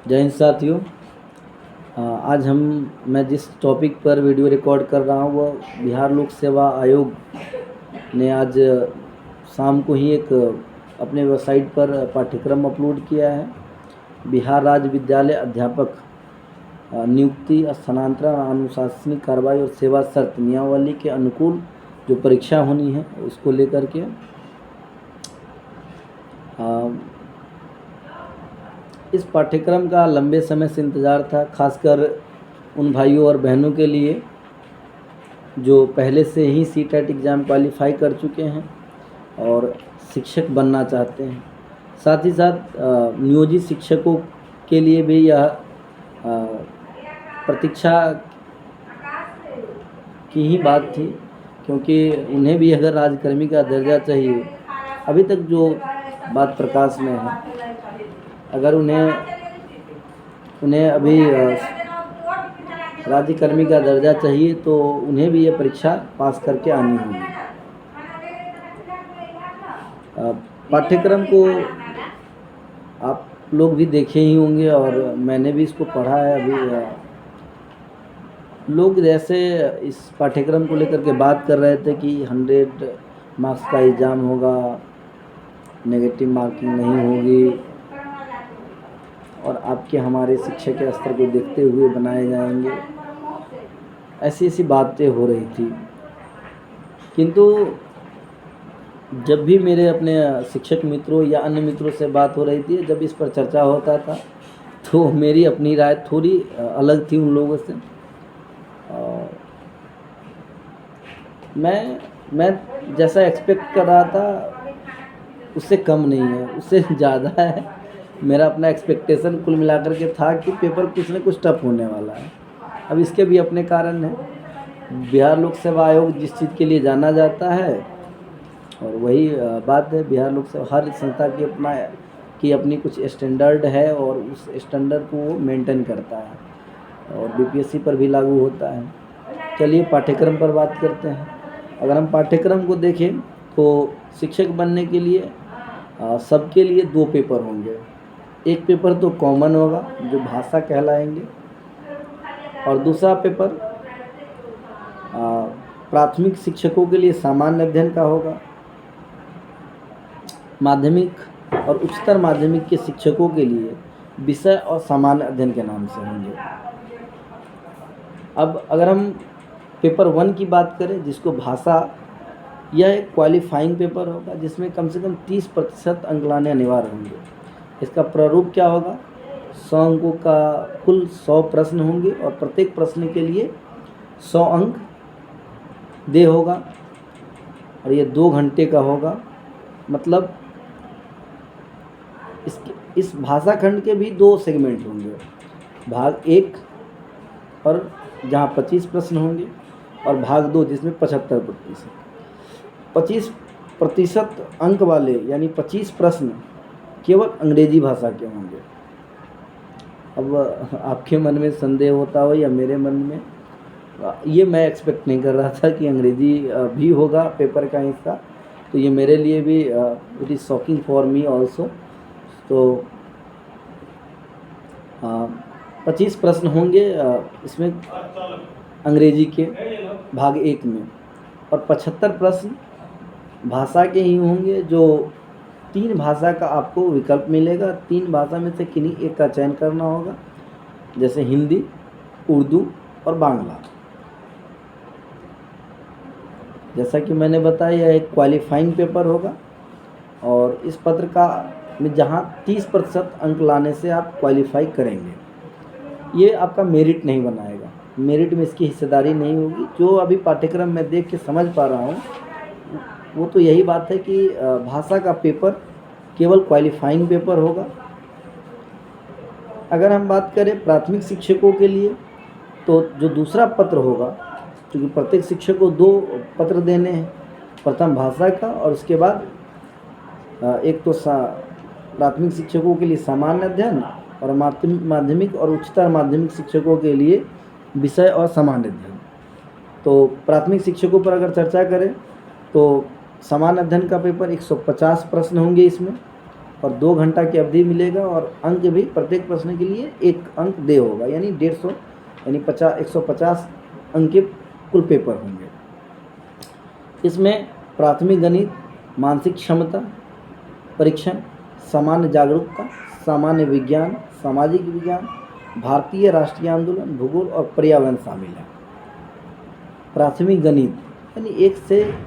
जय हिंद साथियों। आज मैं जिस टॉपिक पर वीडियो रिकॉर्ड कर रहा हूँ वह बिहार लोक सेवा आयोग ने आज शाम को ही एक अपने वेबसाइट पर पाठ्यक्रम अपलोड किया है। बिहार राज्य विद्यालय अध्यापक नियुक्ति, स्थानांतरण, अनुशासनिक कार्रवाई और सेवा शर्त नियमावली के अनुकूल जो परीक्षा होनी है उसको लेकर के इस पाठ्यक्रम का लंबे समय से इंतज़ार था, खासकर उन भाइयों और बहनों के लिए जो पहले से ही सीटेट एग्ज़ाम क्वालिफाई कर चुके हैं और शिक्षक बनना चाहते हैं। साथ ही साथ नियोजित शिक्षकों के लिए भी यह प्रतीक्षा की ही बात थी, क्योंकि उन्हें भी अगर राज्यकर्मी का दर्जा चाहिए, अभी तक जो बात प्रकाश में है, अगर उन्हें अभी राज्यकर्मी का दर्जा चाहिए तो उन्हें भी ये परीक्षा पास करके आनी होगी। पाठ्यक्रम को आप लोग भी देखे ही होंगे और मैंने भी इसको पढ़ा है। अभी लोग जैसे इस पाठ्यक्रम को लेकर के बात कर रहे थे कि 100 मार्क्स का एग्ज़ाम होगा, नेगेटिव मार्किंग नहीं होगी और आपके हमारे शिक्षा के स्तर को देखते हुए बनाए जाएंगे, ऐसी बातें हो रही थी। किंतु जब भी मेरे अपने शिक्षक मित्रों या अन्य मित्रों से बात हो रही थी, जब इस पर चर्चा होता था, तो मेरी अपनी राय थोड़ी अलग थी उन लोगों से। मैं जैसा एक्सपेक्ट कर रहा था उससे कम नहीं है, उससे ज़्यादा है। मेरा अपना एक्सपेक्टेशन कुल मिलाकर के था कि पेपर कुछ न कुछ टफ होने वाला है। अब इसके भी अपने कारण हैं। बिहार लोक सेवा आयोग जिस चीज़ के लिए जाना जाता है, और वही बात है, बिहार लोक सेवा हर संस्था की अपनी कुछ स्टैंडर्ड है और उस स्टैंडर्ड को वो मेंटेन करता है और बीपीएससी पर भी लागू होता है। चलिए पाठ्यक्रम पर बात करते हैं। अगर हम पाठ्यक्रम को देखें तो शिक्षक बनने के लिए सबके लिए 2 पेपर होंगे। एक पेपर तो कॉमन होगा जो भाषा कहलाएंगे, और दूसरा पेपर प्राथमिक शिक्षकों के लिए सामान्य अध्ययन का होगा। माध्यमिक और उच्चतर माध्यमिक के शिक्षकों के लिए विषय और सामान्य अध्ययन के नाम से होंगे। अब अगर हम पेपर 1 की बात करें, जिसको भाषा, यह एक क्वालिफाइंग पेपर होगा जिसमें कम से कम 30% अंक लाने अनिवार्य होंगे। इसका प्रारूप क्या होगा? 100 अंकों का कुल 100 प्रश्न होंगे और प्रत्येक प्रश्न के लिए 100 अंक दे होगा और ये 2 घंटे का होगा। मतलब इस भाषा खंड के भी 2 सेगमेंट होंगे, भाग 1 और जहाँ 25 प्रश्न होंगे, और भाग 2 जिसमें 25% अंक वाले यानी 25 प्रश्न केवल अंग्रेजी भाषा के होंगे। अब आपके मन में संदेह होता हो या मेरे मन में, ये मैं एक्सपेक्ट नहीं कर रहा था कि अंग्रेजी भी होगा पेपर का हिस्सा, तो ये मेरे लिए भी it is shocking for me also. तो 25 प्रश्न होंगे इसमें अंग्रेजी के भाग 1 में, और 75 प्रश्न भाषा के ही होंगे, जो 3 भाषा का आपको विकल्प मिलेगा। 3 भाषा में से किन्हीं एक का चयन करना होगा, जैसे हिंदी, उर्दू और बांग्ला। जैसा कि मैंने बताया, यह एक क्वालिफाइंग पेपर होगा और इस पत्र का में जहाँ 30% अंक लाने से आप क्वालिफाई करेंगे, ये आपका मेरिट नहीं बनाएगा। मेरिट में इसकी हिस्सेदारी नहीं होगी। जो अभी पाठ्यक्रम में देख के समझ पा रहा हूँ वो तो यही बात है कि भाषा का पेपर केवल क्वालिफाइंग पेपर होगा। अगर हम बात करें प्राथमिक शिक्षकों के लिए, तो जो दूसरा पत्र होगा, क्योंकि प्रत्येक शिक्षक को 2 पत्र देने हैं, प्रथम भाषा का और उसके बाद एक तो प्राथमिक शिक्षकों के लिए सामान्य अध्ययन, और माध्यमिक और उच्चतर माध्यमिक शिक्षकों के लिए विषय और सामान्य अध्ययन। तो प्राथमिक शिक्षकों पर अगर चर्चा करें तो सामान्य अध्ययन का पेपर 150 प्रश्न होंगे इसमें, और 2 घंटा की अवधि मिलेगा और अंक भी प्रत्येक प्रश्न के लिए 1 अंक दे होगा, यानी 150 यानी 150 अंक के कुल पेपर होंगे। इसमें प्राथमिक गणित, मानसिक क्षमता परीक्षण, सामान्य जागरूकता, सामान्य विज्ञान, सामाजिक विज्ञान, भारतीय राष्ट्रीय आंदोलन, भूगोल और पर्यावरण शामिल है। प्राथमिक गणित यानी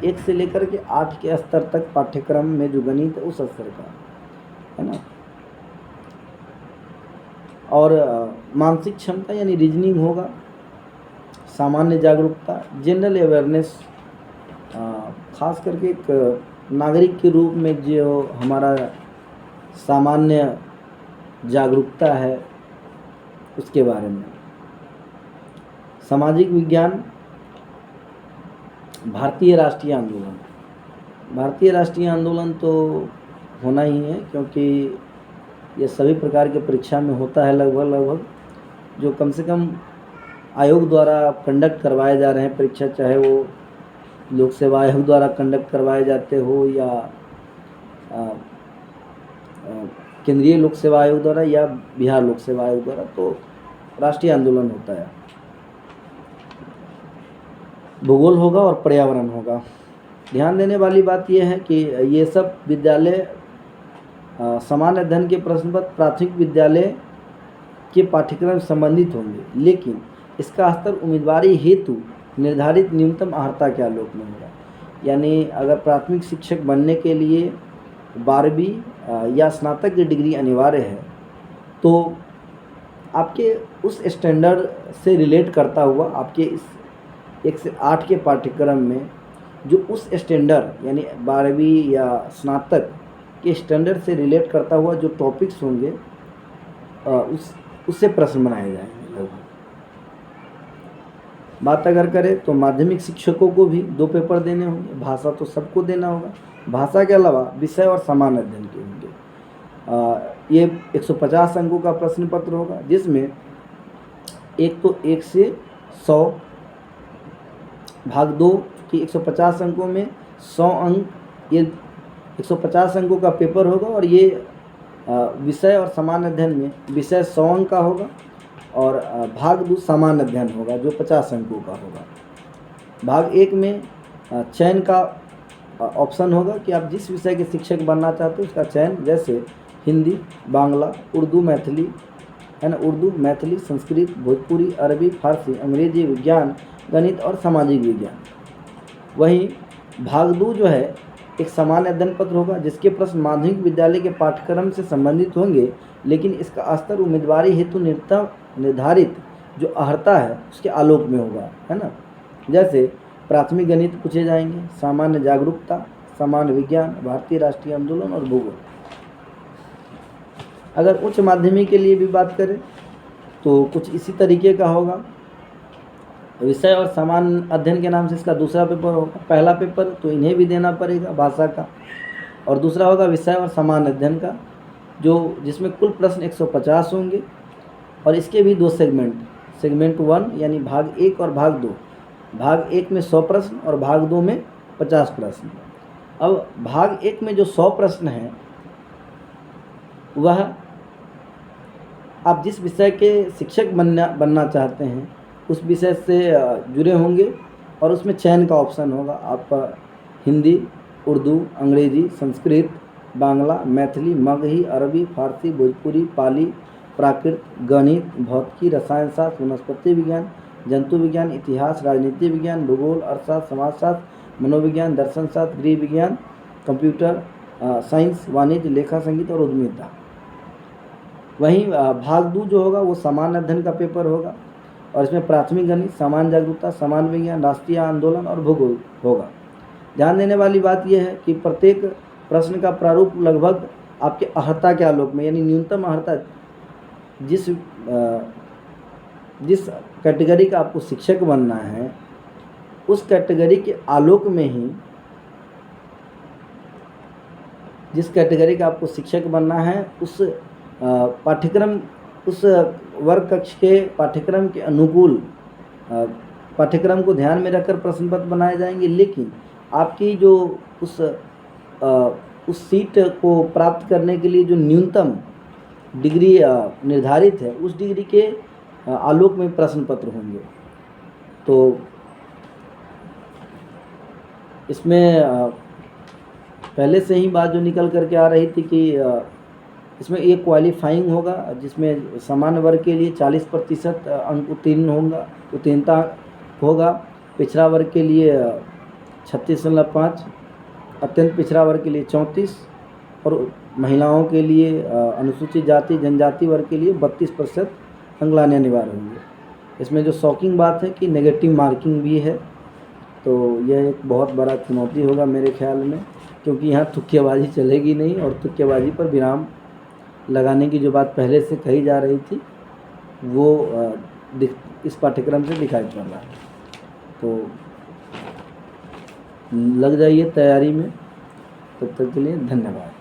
1 से लेकर के 8 के स्तर तक पाठ्यक्रम में जो गणित है उस स्तर का है ना। और मानसिक क्षमता यानी रीजनिंग होगा, सामान्य जागरूकता, जनरल अवेयरनेस, खास करके एक नागरिक के रूप में जो हमारा सामान्य जागरूकता है उसके बारे में। सामाजिक विज्ञान, भारतीय राष्ट्रीय आंदोलन। भारतीय राष्ट्रीय आंदोलन तो होना ही है, क्योंकि ये सभी प्रकार के परीक्षा में होता है लगभग, जो कम से कम आयोग द्वारा कंडक्ट करवाए जा रहे हैं परीक्षा, चाहे वो लोक सेवा आयोग द्वारा कंडक्ट करवाए जाते हो या केंद्रीय लोक सेवा आयोग द्वारा या बिहार लोक सेवा आयोग द्वारा, तो राष्ट्रीय आंदोलन होता है। भूगोल होगा और पर्यावरण होगा। ध्यान देने वाली बात यह है कि ये सब विद्यालय सामान्य अध्ययन के प्रश्न पत्र प्राथमिक विद्यालय के पाठ्यक्रम से संबंधित होंगे, लेकिन इसका स्तर उम्मीदवारी हेतु निर्धारित न्यूनतम अर्हता के आलोक में होगा। यानी अगर प्राथमिक शिक्षक बनने के लिए 12वीं या स्नातक की डिग्री अनिवार्य है, तो आपके उस स्टैंडर्ड से रिलेट करता हुआ आपके इस 1 से 8 के पाठ्यक्रम में जो उस स्टैंडर्ड यानी 12वीं या स्नातक के स्टैंडर्ड से रिलेट करता हुआ जो टॉपिक्स होंगे उससे प्रश्न बनाए जाएंगे। बात अगर करें तो माध्यमिक शिक्षकों को भी 2 पेपर देने होंगे। भाषा तो सबको देना होगा, भाषा के अलावा विषय और सामान्य अध्ययन के होंगे। ये 150 अंकों का प्रश्न पत्र होगा, जिसमें एक तो 1 से 100 भाग 2 की 150 अंकों में 100 अंक, ये 150 अंकों का पेपर होगा। और ये विषय और सामान्य अध्ययन में विषय 100 अंक का होगा और भाग 2 सामान्य अध्ययन होगा जो 50 अंकों का होगा। भाग 1 में चयन का ऑप्शन होगा कि आप जिस विषय के शिक्षक बनना चाहते हो उसका चयन, जैसे हिंदी, बांग्ला, उर्दू, मैथिली है ना, उर्दू, मैथिली, संस्कृत, भोजपुरी, अरबी, फारसी, अंग्रेजी, विज्ञान, गणित और सामाजिक विज्ञान। वहीं भाग 2 जो है एक सामान्य अध्ययन पत्र होगा, जिसके प्रश्न माध्यमिक विद्यालय के पाठ्यक्रम से संबंधित होंगे, लेकिन इसका स्तर उम्मीदवारी हेतु निर्धारित जो अर्हता है उसके आलोक में होगा, है ना। जैसे प्राथमिक गणित पूछे जाएंगे, सामान्य जागरूकता, सामान्य विज्ञान, भारतीय राष्ट्रीय आंदोलन और भूगोल। अगर उच्च माध्यमिक के लिए भी बात करें तो कुछ इसी तरीके का होगा। विषय और सामान्य अध्ययन के नाम से इसका दूसरा पेपर होगा। पहला पेपर तो इन्हें भी देना पड़ेगा भाषा का, और दूसरा होगा विषय और सामान्य अध्ययन का, जिसमें कुल प्रश्न 150 होंगे। और इसके भी 2 सेगमेंट 1 यानी भाग 1 और भाग 2। भाग 1 में 100 प्रश्न और भाग 2 में 50 प्रश्न। अब भाग 1 में जो 100 प्रश्न हैं वह आप जिस विषय के शिक्षक बनना चाहते हैं उस विषय से जुड़े होंगे, और उसमें चयन का ऑप्शन होगा। आप हिंदी, उर्दू, अंग्रेजी, संस्कृत, बांग्ला, मैथिली, मगही, अरबी, फारसी, भोजपुरी, पाली, प्राकृत, गणित, भौतिकी, रसायन शास्त्र, वनस्पति विज्ञान, जंतु विज्ञान, इतिहास, राजनीति विज्ञान, भूगोल, अर्थशास्त्र, समाजशास्त्र, मनोविज्ञान, दर्शन शास्त्र, गृह विज्ञान, कंप्यूटर साइंस, वाणिज्य, लेखा, संगीत और उद्यमिता। वहीं भाग 2 जो होगा वो सामान्य अध्ययन का पेपर होगा, और इसमें प्राथमिक गणित, सामान्य जागरूकता, सामान्य विज्ञान, राष्ट्रीय आंदोलन और भूगोल होगा। ध्यान देने वाली बात यह है कि प्रत्येक प्रश्न का प्रारूप लगभग आपके अर्हता के आलोक में, यानी न्यूनतम अर्हता जिस कैटेगरी का आपको शिक्षक बनना है उस कैटेगरी के आलोक में ही, जिस कैटेगरी का आपको शिक्षक बनना है उस पाठ्यक्रम, उस वर्ग कक्ष के पाठ्यक्रम के अनुकूल पाठ्यक्रम को ध्यान में रखकर प्रश्न पत्र बनाए जाएंगे। लेकिन आपकी जो उस सीट को प्राप्त करने के लिए जो न्यूनतम डिग्री निर्धारित है, उस डिग्री के आलोक में प्रश्न पत्र होंगे। तो इसमें पहले से ही बात जो निकल करके आ रही थी कि इसमें एक क्वालिफाइंग होगा, जिसमें सामान्य वर्ग के लिए 40% अंक उत्तीर्णता होगा, पिछड़ा वर्ग के लिए 36.5, अत्यंत पिछड़ा वर्ग के लिए 34 और महिलाओं के लिए अनुसूचित जाति जनजाति वर्ग के लिए 32% अंक लाने अनिवार्य होंगे। इसमें जो शॉकिंग बात है कि नेगेटिव मार्किंग भी है, तो यह एक बहुत बड़ा चुनौती होगा मेरे ख्याल में, क्योंकि यहाँ तुक्केबाजी चलेगी नहीं और तुक्केबाजी पर विराम लगाने की जो बात पहले से कही जा रही थी वो इस पाठ्यक्रम से दिखाई पड़ रहा है। तो लग जाइए तैयारी में। तब तक के लिए धन्यवाद।